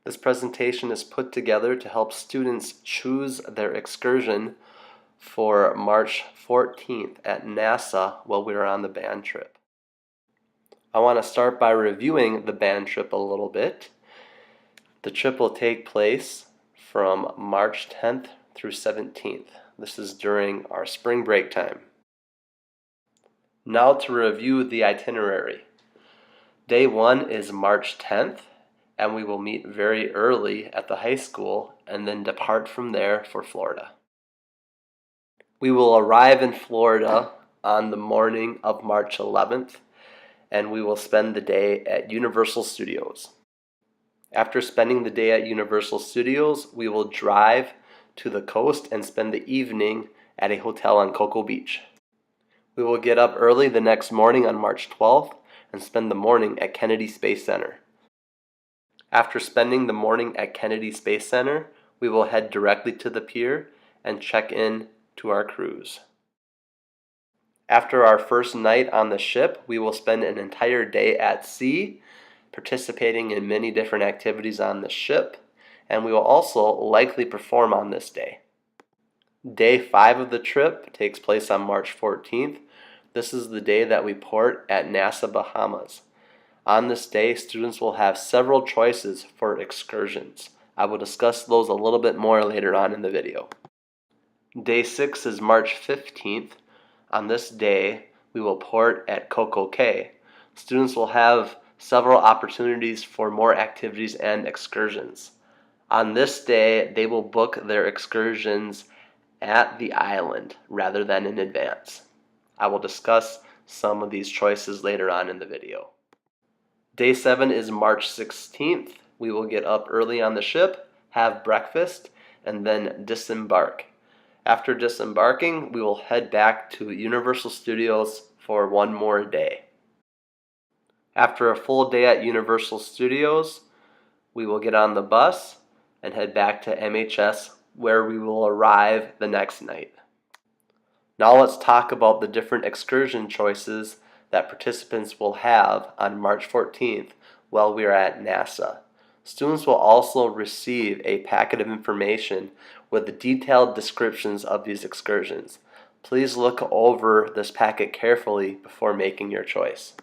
This presentation is put together to help students choose their excursion for March 14th at NASA while we are on the band trip. I want to start by reviewing the band trip a little bit. The trip will take place from March 10th through 17th. This is during our spring break time. Now to review the itinerary. Day 1 is March 10th, and we will meet very early at the high school and then depart from there for Florida. We will arrive in Florida on the morning of March 11th, and we will spend the day at Universal Studios. After spending the day at Universal Studios, we will drive to the coast and spend the evening at a hotel on Cocoa Beach. We will get up early the next morning on March 12th and spend the morning at Kennedy Space Center. After spending the morning at Kennedy Space Center, we will head directly to the pier and check in to our cruise. After our first night on the ship, we will spend an entire day at sea, participating in many different activities on the ship, and we will also likely perform on this day. Day 5 of the trip takes place on March 14th. This is the day that we port at NASA Bahamas. On this day, students will have several choices for excursions. I will discuss those a little bit more later on in the video. Day 6 is March 15th. On this day, we will port at Coco Cay. Students will have several opportunities for more activities and excursions. On this day, they will book their excursions at the island rather than in advance. I will discuss some of these choices later on in the video. Day 7 is March 16th. We will get up early on the ship, have breakfast, and then disembark. After disembarking, we will head back to Universal Studios for one more day. After a full day at Universal Studios, we will get on the bus and head back to MHS, where we will arrive the next night. Now let's talk about the different excursion choices that participants will have on March 14th while we are at NASA. Students will also receive a packet of information with the detailed descriptions of these excursions. Please look over this packet carefully before making your choice.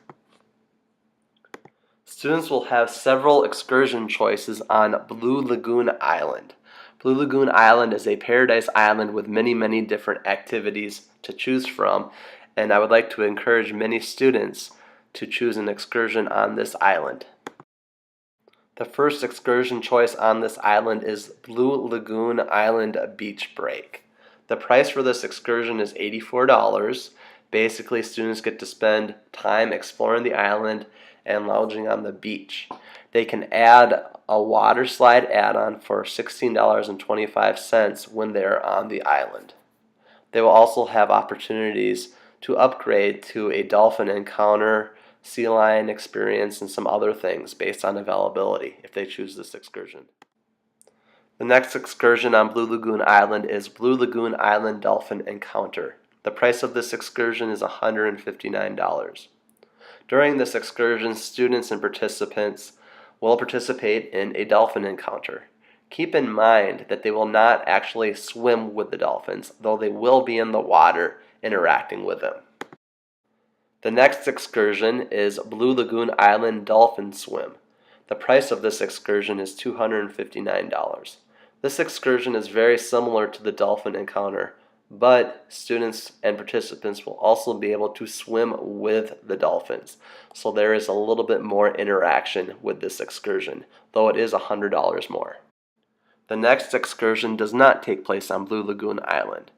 Students will have several excursion choices on Blue Lagoon Island. Blue Lagoon Island is a paradise island with many different activities to choose from, and I would like to encourage many students to choose an excursion on this island. The first excursion choice on this island is Blue Lagoon Island Beach Break. The price for this excursion is $84. Basically, students get to spend time exploring the island and lounging on the beach. They can add a water slide add-on for $16.25 when they're on the island. They will also have opportunities to upgrade to a dolphin encounter, sea lion experience, and some other things based on availability if they choose this excursion. The next excursion on Blue Lagoon Island is Blue Lagoon Island Dolphin Encounter. The price of this excursion is $159. During this excursion, students and participants will participate in a dolphin encounter. Keep in mind that they will not actually swim with the dolphins, though they will be in the water interacting with them. The next excursion is Blue Lagoon Island Dolphin Swim. The price of this excursion is $259. This excursion is very similar to the dolphin encounter, but students and participants will also be able to swim with the dolphins. So there is a little bit more interaction with this excursion, though it is $100 more. The next excursion does not take place on Blue Lagoon Island.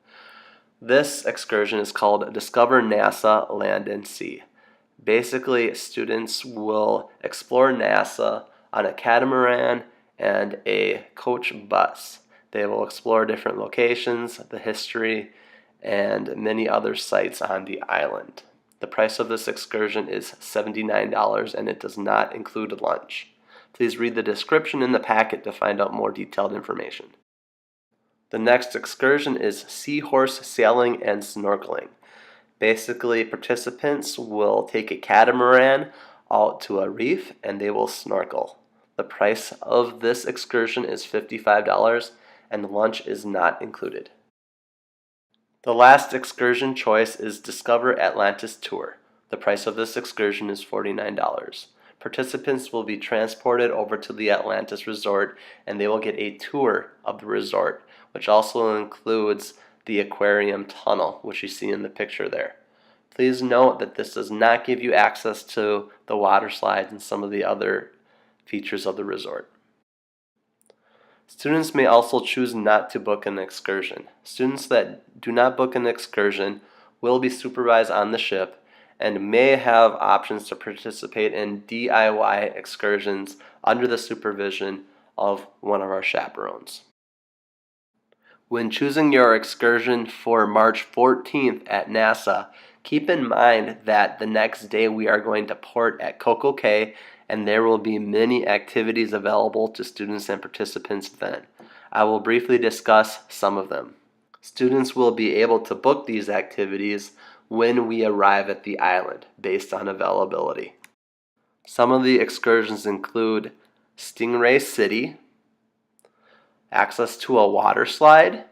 This excursion is called Discover NASA Land and Sea. Basically, students will explore NASA on a catamaran and a coach bus. They will explore different locations, the history, and many other sites on the island. The price of this excursion is $79 and it does not include lunch. Please read the description in the packet to find out more detailed information. The next excursion is seahorse sailing and snorkeling. Basically, participants will take a catamaran out to a reef and they will snorkel. The price of this excursion is $55 and lunch is not included. The last excursion choice is Discover Atlantis Tour. The price of this excursion is $49. Participants will be transported over to the Atlantis Resort and they will get a tour of the resort, which also includes the aquarium tunnel, which you see in the picture there. Please note that this does not give you access to the water slides and some of the other features of the resort. Students may also choose not to book an excursion. Students that do not book an excursion will be supervised on the ship and may have options to participate in DIY excursions under the supervision of one of our chaperones. When choosing your excursion for March 14th at NASA, keep in mind that the next day we are going to port at Coco Cay and there will be many activities available to students and participants then. I will briefly discuss some of them. Students will be able to book these activities when we arrive at the island based on availability. Some of the excursions include Stingray City, access to a water slide,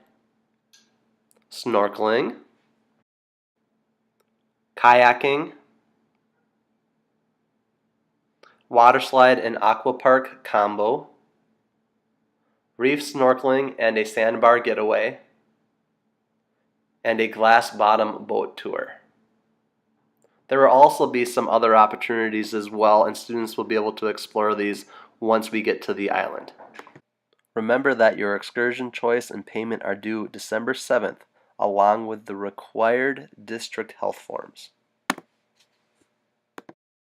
snorkeling, kayaking, water slide and aqua park combo, reef snorkeling and a sandbar getaway, and a glass bottom boat tour. There will also be some other opportunities as well, and students will be able to explore these once we get to the island. Remember that your excursion choice and payment are due December 7th, along with the required district health forms.